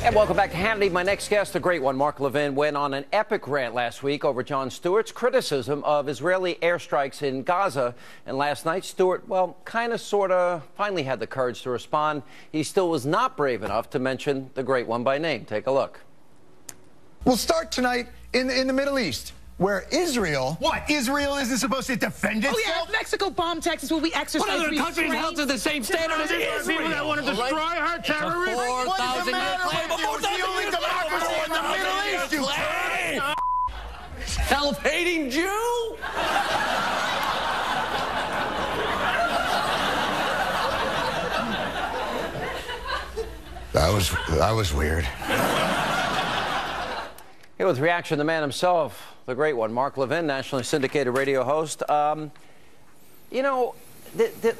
And welcome back to Hannity. My next guest, a great one, Mark Levin, went on an epic rant last week over Jon Stewart's criticism of Israeli airstrikes in Gaza. And last night, Stewart, well, kind of, sort of, finally had the courage to respond. He still was not brave enough to mention the great one by name. Take a look. We'll start tonight in the Middle East, where Israel... What? Israel isn't supposed to defend itself? Oh, yeah, if Mexico bombed Texas, will we exercise restraint? What other countries held to the same standard as Israel? People that want to destroy her terrorists? What is the matter with you? It's the only democracy in the Middle East, you claim! Self-hating Jew? That was weird. Here with reaction, the man himself, the great one, Mark Levin, nationally syndicated radio host. You know,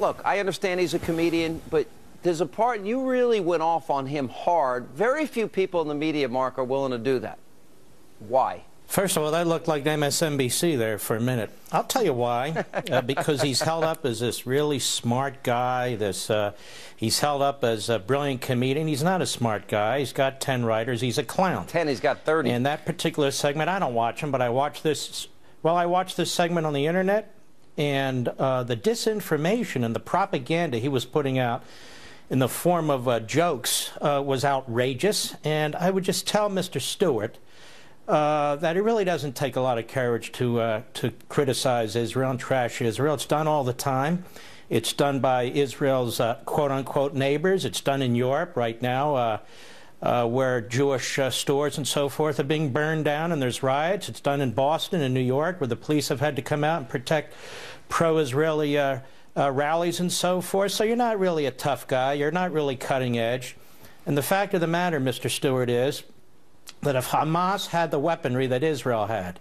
look, I understand he's a comedian, but there's a part you really went off on him hard. Very few people in the media, Mark, are willing to do that. Why? First of all, that looked like MSNBC there for a minute. I'll tell you why. Because he's held up as this really smart guy. He's held up as a brilliant comedian. He's not a smart guy. He's got 10 writers. He's a clown. 10, he's got 30. In that particular segment, I don't watch him, but I watch this. Well, I watched this segment on the internet, and the disinformation and the propaganda he was putting out in the form of jokes was outrageous. And I would just tell Mr. Stewart that it really doesn't take a lot of courage to criticize Israel and trash Israel. It's done all the time. It's done by Israel's quote-unquote neighbors. It's done in Europe right now, where Jewish stores and so forth are being burned down and there's riots. It's done in Boston and New York, where the police have had to come out and protect pro-Israeli rallies and so forth. So you're not really a tough guy. You're not really cutting edge. And the fact of the matter, Mr. Stewart, is that if Hamas had the weaponry that Israel had,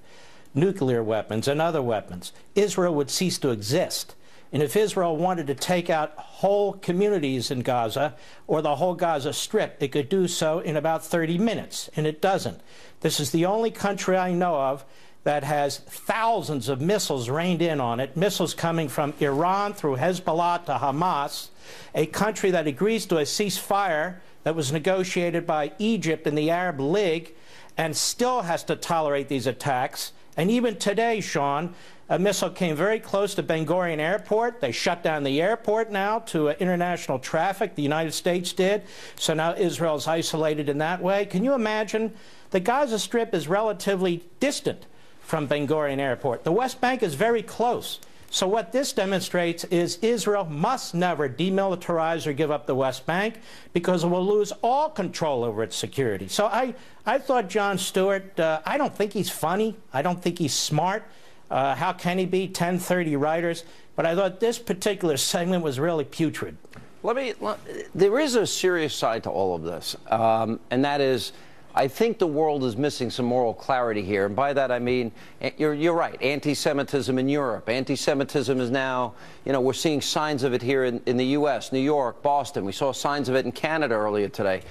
nuclear weapons and other weapons, Israel would cease to exist. And if Israel wanted to take out whole communities in Gaza or the whole Gaza Strip, it could do so in about 30 minutes, and it doesn't. This is the only country I know of that has thousands of missiles rained in on it, missiles coming from Iran through Hezbollah to Hamas, a country that agrees to a ceasefire that was negotiated by Egypt and the Arab League and still has to tolerate these attacks. And even today, Sean, a missile came very close to Ben Gurion Airport. They shut down the airport now to international traffic. The United States did. So now Israel's isolated in that way. Can you imagine? The Gaza Strip is relatively distant from Ben Gurion Airport. The West Bank is very close. So what this demonstrates is Israel must never demilitarize or give up the West Bank, because it will lose all control over its security. So I thought Jon Stewart, I don't think he's funny. I don't think he's smart. How can he be? 10, 30 writers. But I thought this particular segment was really putrid. There is a serious side to all of this, and that is, I think the world is missing some moral clarity here. And by that I mean, you're right, anti-Semitism in Europe. Anti-Semitism is now, we're seeing signs of it here in the U.S., New York, Boston. We saw signs of it in Canada earlier today.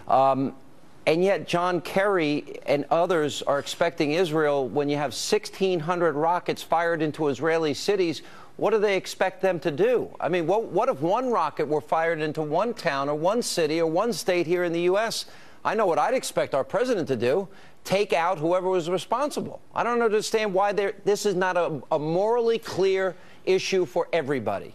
And yet John Kerry and others are expecting Israel, when you have 1,600 rockets fired into Israeli cities, what do they expect them to do? I mean, what if one rocket were fired into one town or one city or one state here in the U.S.? I know what I'd expect our president to do: take out whoever was responsible. I don't understand why this is not a morally clear issue for everybody.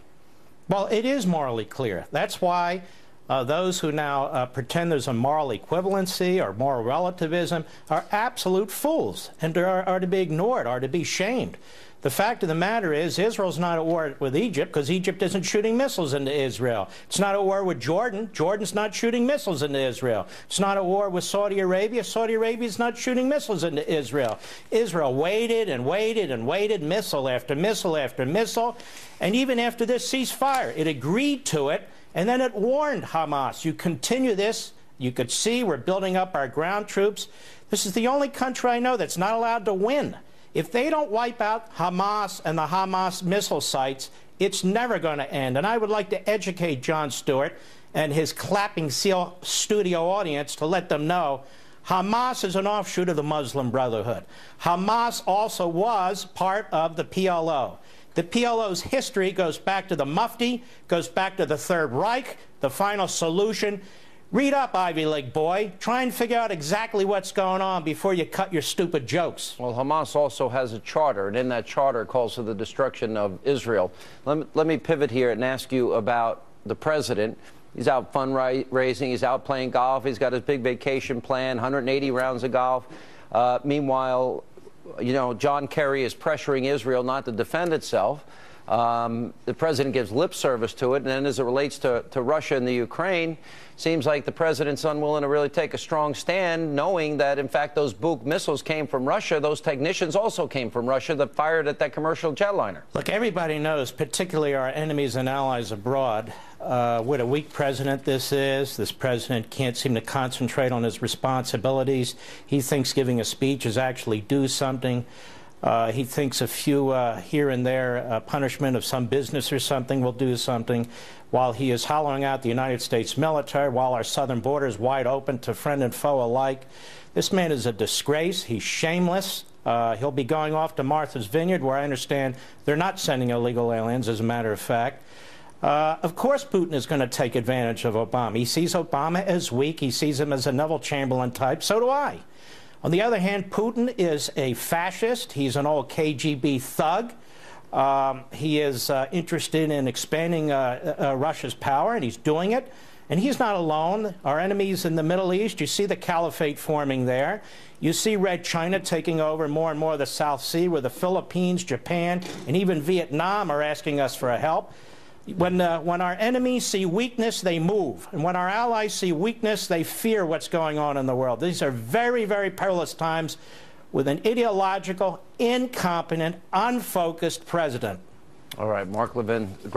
Well, it is morally clear. That's why those who now pretend there's a moral equivalency or moral relativism are absolute fools and are to be ignored, are to be shamed. The fact of the matter is, Israel's not at war with Egypt because Egypt isn't shooting missiles into Israel. It's not at war with Jordan. Jordan's not shooting missiles into Israel. It's not at war with Saudi Arabia. Saudi Arabia's not shooting missiles into Israel. Israel waited and waited and waited, missile after missile after missile. And even after this ceasefire, it agreed to it, and then it warned Hamas, you continue this, you could see we're building up our ground troops. This is the only country I know that's not allowed to win. If they don't wipe out Hamas and the Hamas missile sites, it's never going to end. And I would like to educate Jon Stewart and his clapping seal studio audience to let them know Hamas is an offshoot of the Muslim Brotherhood. Hamas also was part of the PLO. The PLO's history goes back to the Mufti, goes back to the Third Reich, the final solution. Read up, Ivy League boy. Try and figure out exactly what's going on before you cut your stupid jokes. Well, Hamas also has a charter, and in that charter it calls for the destruction of Israel. Let me pivot here and ask you about the president. He's out fundraising. He's out playing golf. He's got his big vacation plan, 180 rounds of golf. Meanwhile, you know, John Kerry is pressuring Israel not to defend itself. The president gives lip service to it, and then as it relates to Russia and the Ukraine, seems like the president's unwilling to really take a strong stand, knowing that, in fact, those Buk missiles came from Russia. Those technicians also came from Russia that fired at that commercial jetliner. Look, everybody knows, particularly our enemies and allies abroad, what a weak president this is. This president can't seem to concentrate on his responsibilities. He thinks giving a speech is actually do something. He thinks a few here and there punishment of some business or something will do something, while he is hollowing out the United States military, while our southern border is wide open to friend and foe alike. This man is a disgrace. He's shameless. He'll be going off to Martha's Vineyard, where I understand they're not sending illegal aliens, as a matter of fact. Of course Putin is going to take advantage of Obama. He sees Obama as weak. He sees him as a Neville Chamberlain type. So do I. On the other hand, Putin is a fascist. He's an old KGB thug. He is interested in expanding Russia's power, and he's doing it. And he's not alone. Our enemies in the Middle East, you see the caliphate forming there. You see Red China taking over more and more of the South Sea, where the Philippines, Japan, and even Vietnam are asking us for help. When our enemies see weakness, they move. And when our allies see weakness, they fear what's going on in the world. These are very, very perilous times with an ideological, incompetent, unfocused president. All right, Mark Levin, great.